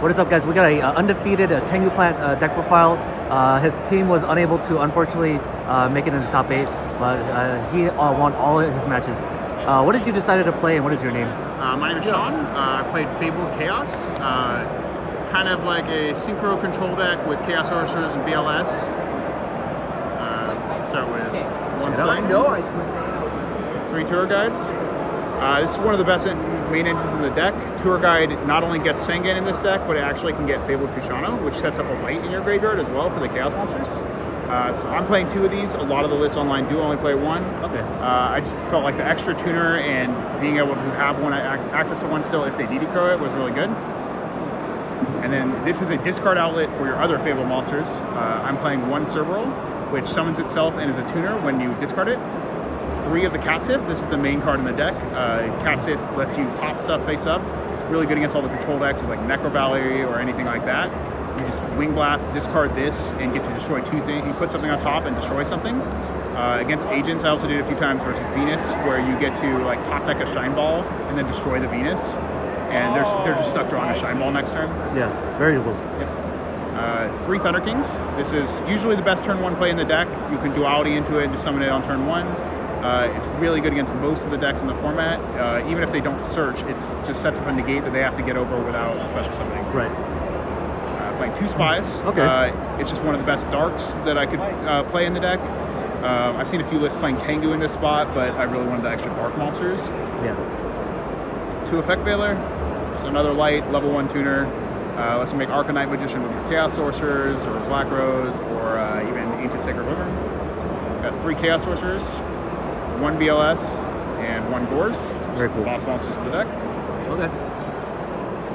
What is up, guys? We got a undefeated Tengu plant deck profile. His team was unable to, unfortunately, make it into top 8, but he won all of his matches. What did you decide to play, and what is your name? My name is Sean. I played Fabled Chaos. It's kind of like a synchro control deck with Chaos Sorcerers and BLS. Let's start with one side. 3 tour guides. This is one of the best main engines in the deck. Tour Guide not only gets Sengen in this deck, but it actually can get Fabled Kushano, which sets up a light in your graveyard as well for the Chaos monsters. So I'm playing 2 of these. A lot of the lists online do only play 1. Okay. I just felt like the extra tuner and being able to have access to one still if they DD-crow it was really good. And then this is a discard outlet for your other Fabled monsters. I'm playing 1 Cerberus, which summons itself and is a tuner when you discard it. 3 of the Catsith. This is the main card in the deck. Catsith lets you pop stuff face up. It's really good against all the control decks with like Necro Valley or anything like that. You just Wing Blast, discard this, and get to destroy 2 things. You put something on top and destroy something. Against agents, I also did it a few times versus Venus, where you get to like top deck a Shine Ball and then destroy the Venus. And they're just stuck drawing a Shine Ball next turn. Yes, very cool. Yeah. 3 Thunder Kings. This is usually the best turn 1 play in the deck. You can duality into it and just summon it on turn 1. It's really good against most of the decks in the format. Even if they don't search, it just sets up a negate that they have to get over without a special summoning. Right. Playing 2 Spies. Okay. It's just one of the best darks that I could play in the deck. I've seen a few lists playing Tengu in this spot, but I really wanted the extra dark monsters. Yeah. 2 Effect Veiler. Just another light, level 1 tuner. Lets you make Arcanite Magician with your Chaos Sorcerers, or Black Rose, or even Ancient Sacred River. Got 3 Chaos Sorcerers, 1 BLS, and 1 Gores. Very cool. The boss monsters of the deck. Okay.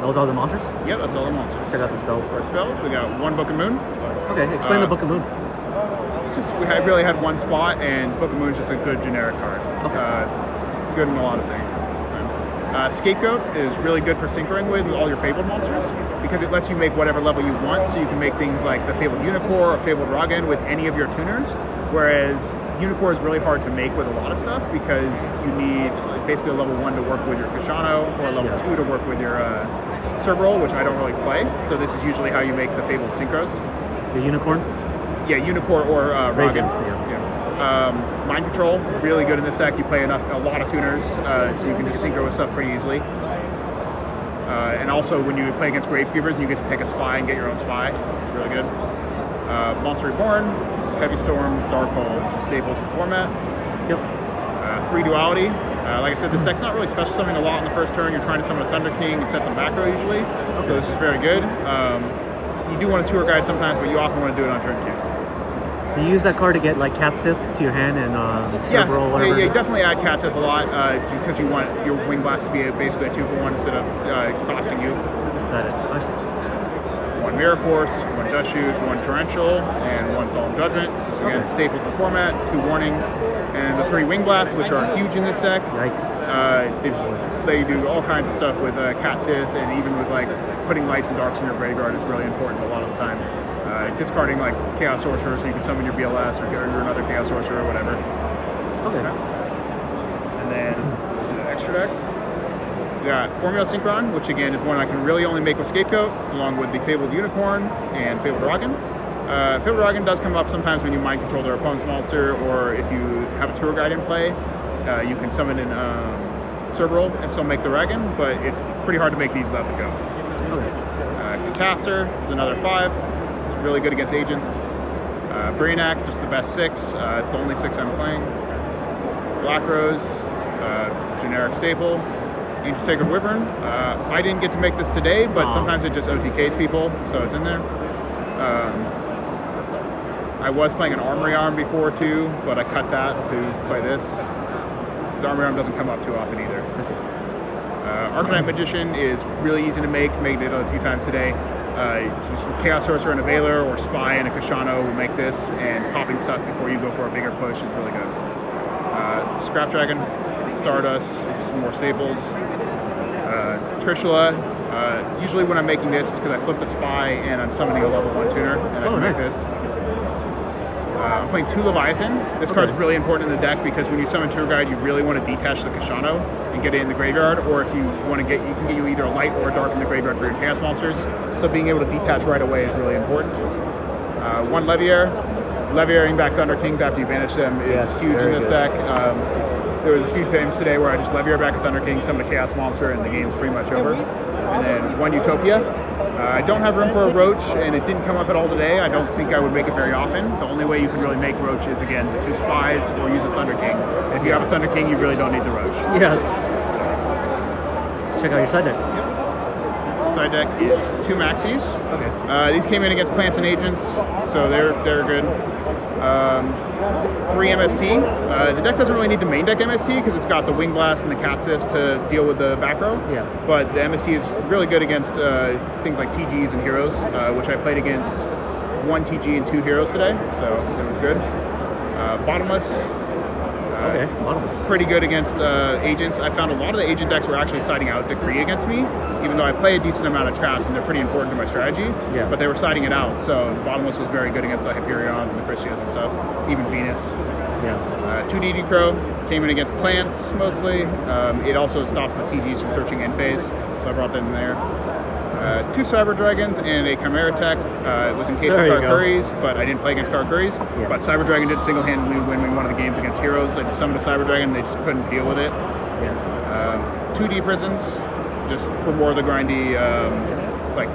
Those are the monsters? Yeah, that's all the monsters. Check out the spells. For spells, we got 1 Book of Moon. Okay, explain the Book of Moon. I really had 1 spot, and Book of Moon is just a good generic card. Okay. Good in a lot of things. Scapegoat is really good for synchroing with all your Fabled monsters because it lets you make whatever level you want, so you can make things like the Fabled Unicorn or Fabled Ragen with any of your tuners, whereas Unicorn is really hard to make with a lot of stuff because you need basically a level 1 to work with your Kushano or a level 2 to work with your Cerberus, which I don't really play, so this is usually how you make the Fabled Synchros. The Unicorn? Yeah, Unicorn or Ragen. Yeah. Mind Control, really good in this deck. You play a lot of tuners, so you can just synchro with stuff pretty easily. And also, when you play against Gravekeepers, you get to take a spy and get your own spy. It's really good. Monster Reborn, Heavy Storm, Darkhold, just staples in the format. Yep. 3 Duality. Like I said, this deck's not really special summoning a lot in the first turn. You're trying to summon a Thunder King and set some macro usually, so this is very good. So you do want to tour guide sometimes, but you often want to do it on turn 2. Do you use that card to get like Catsith to your hand and Cerberus or whatever? Yeah, you definitely add Catsith a lot because you want your Wing Blast to be basically a 2-for-1 instead of costing you. Got it. I see. 1 Mirror Force, 1 Dust Shoot, 1 Torrential, and 1 Solemn Judgment. So again, staples in the format, 2 warnings, and the 3 Wing Blasts, which are huge in this deck. Yikes. They do all kinds of stuff with Catsith, and even with like putting lights and darks in your graveyard is really important a lot of the time. Discarding like Chaos Sorcerer so you can summon your BLS or another Chaos Sorcerer or whatever. Okay. And then do the extra deck. We got Formula Synchron, which again is one I can really only make with Scapegoat, along with the Fabled Unicorn and Fabled Ragen. Fabled Ragen does come up sometimes when you mind control their opponent's monster, or if you have a tour guide in play, you can summon in Cerberus and still make the Ragen, but it's pretty hard to make these without the go. Okay. Catastor is another 5. Really good against agents. Brainiac, just the best 6. It's the only 6 I'm playing. Black Rose, generic staple. Ancient Sacred Wyvern. I didn't get to make this today, but sometimes it just OTKs people, so it's in there. I was playing an Armory Arm before too, but I cut that to play this. Because Armory Arm doesn't come up too often either. Arcanite Magician is really easy to make. Made it a few times today. Just Chaos Sorcerer and a Veiler or Spy and a Kushano will make this, and popping stuff before you go for a bigger push is really good. Scrap Dragon, Stardust, some more staples. Trishula, usually when I'm making this, it's because I flip the Spy and I'm summoning a level 1 tuner, and I can make this. I'm playing 2 Leviathan. This card's really important in the deck because when you summon Tour Guide, you really want to detach the Kashano and get it in the graveyard, or if you want to get, you can get you either a light or a dark in the graveyard for your Chaos monsters. So being able to detach right away is really important. 1 Leviair. Leviaring back Thunder Kings after you banish them is huge in this deck. There was a few times today where I just Leviair back a Thunder King, summon a Chaos monster, and the game's pretty much over. And then 1 Utopia. I don't have room for a Roach, and it didn't come up at all today. I don't think I would make it very often. The only way you can really make Roach is, again, the 2 Spies or use a Thunder King. And if you have a Thunder King, you really don't need the Roach. Yeah. Let's check out your side deck. Side deck is 2 Maxis. Okay. These came in against Plants and Agents, so they're good. 3 MST. The deck doesn't really need to main deck MST because it's got the Wing Blast and the Catsith to deal with the back row. Yeah. But the MST is really good against things like TGs and Heroes, which I played against 1 TG and 2 Heroes today, so it was good. Bottomless. Okay, Bottomless. Pretty good against agents. I found a lot of the agent decks were actually siding out Decree against me, even though I play a decent amount of traps and they're pretty important to my strategy. Yeah. But they were siding it out, so Bottomless was very good against the Hyperions and the Chrysios and stuff, even Venus. Yeah. 2 DD Crow came in against plants mostly. It also stops the TGs from searching end phase, so I brought them in there. 2 Cyber Dragons and a Chimera Tech. It was in case of Karakuris, but I didn't play against Karakuris. Yeah. But Cyber Dragon did single-handedly win me one of the games against Heroes. I just summoned a Cyber Dragon and they just couldn't deal with it. Yeah. 2D Prisons, just for more of the grindy, like,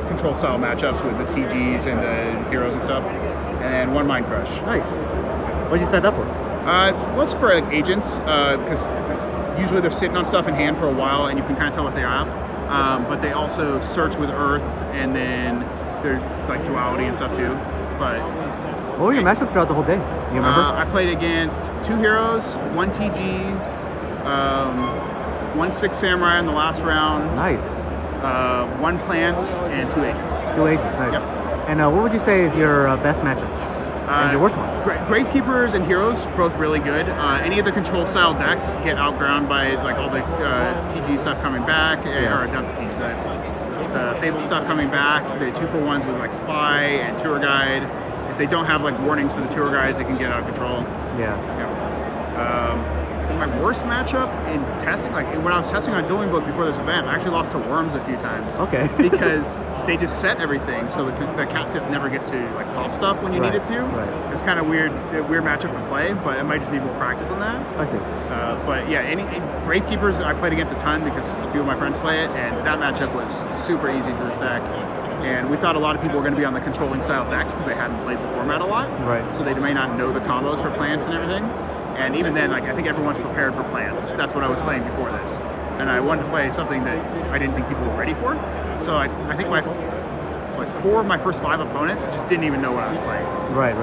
control style matchups with the TGs and the Heroes and stuff. And then 1 Mind Crush. Nice. What did you set that for? Well, it's for like, agents, because usually they're sitting on stuff in hand for a while and you can kind of tell what they have. But they also search with Earth, and then there's like duality and stuff too. But what were your matchups throughout the whole day? Do you remember? I played against 2 Heroes, 1 TG, 1 6 Samurai in the last round. Nice. 1 Plants and 2 Agents. 2 Agents, nice. Yep. And what would you say is your best matchups? And your worst ones? Gravekeepers and Heroes, both really good. Any of the control style decks get outground by like all the TG stuff coming back, or not the TG, the Fable stuff coming back. The 2-for-1s with like Spy and Tour Guide. If they don't have like warnings for the Tour Guides, they can get out of control. Yeah. My worst matchup in testing, like when I was testing on Dueling Book before this event, I actually lost to Worms a few times. Okay. Because they just set everything so the Catsith never gets to like pop stuff when you need it to. Right. It's kind of weird matchup to play, but I might just need more practice on that. I see. But yeah, any Gravekeepers I played against a ton because a few of my friends play it, and that matchup was super easy for this deck. And we thought a lot of people were going to be on the controlling style decks because they hadn't played the format a lot. Right. So they may not know the combos for plants and everything. And even then, like I think everyone's prepared for plants. That's what I was playing before this. And I wanted to play something that I didn't think people were ready for. So I think like 4 of my first 5 opponents just didn't even know what I was playing. Right.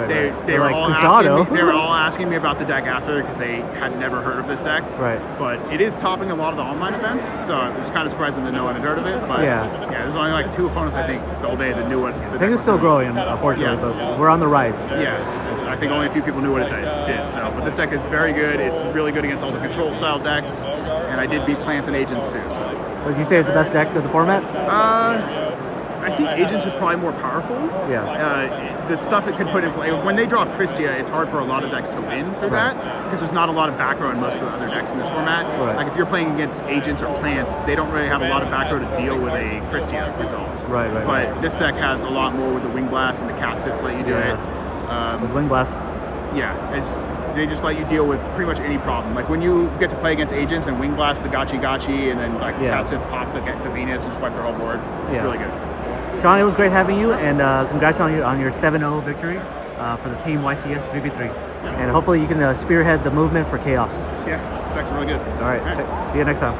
They were all asking me, they were all asking me about the deck after because they had never heard of this deck. Right. But it is topping a lot of the online events, so I was kind of surprised that no one had heard of it. But yeah, there's only like 2 opponents I think the whole day that knew what the deck Tengu's was still doing. growing, unfortunately, but we're on the rise. Yeah, I think only a few people knew what it did. So, but this deck is very good. It's really good against all the control style decks, and I did beat Plants and Agents too. So. Would you say it's the best deck of the format? I think Agents is probably more powerful. Yeah. The stuff it could put in play. When they drop Christia, it's hard for a lot of decks to win through that because there's not a lot of back row in most of the other decks in this format. Right. Like if you're playing against Agents or Plants, they don't really have a lot of back row to deal with a Christia result. Right. But this deck has a lot more with the Wing Blast and the Catsith let you do it. Those Wing Blasts. Yeah, they just let you deal with pretty much any problem. Like when you get to play against Agents and Wing Blast the Gachi, and then like Catsith pop the Venus and just wipe their whole board. Yeah. Really good. Sean, it was great having you, and congrats on your 7-0 victory for the team YCS 3v3. And hopefully you can spearhead the movement for Chaos. Yeah, this deck's really good. All right. See you next time.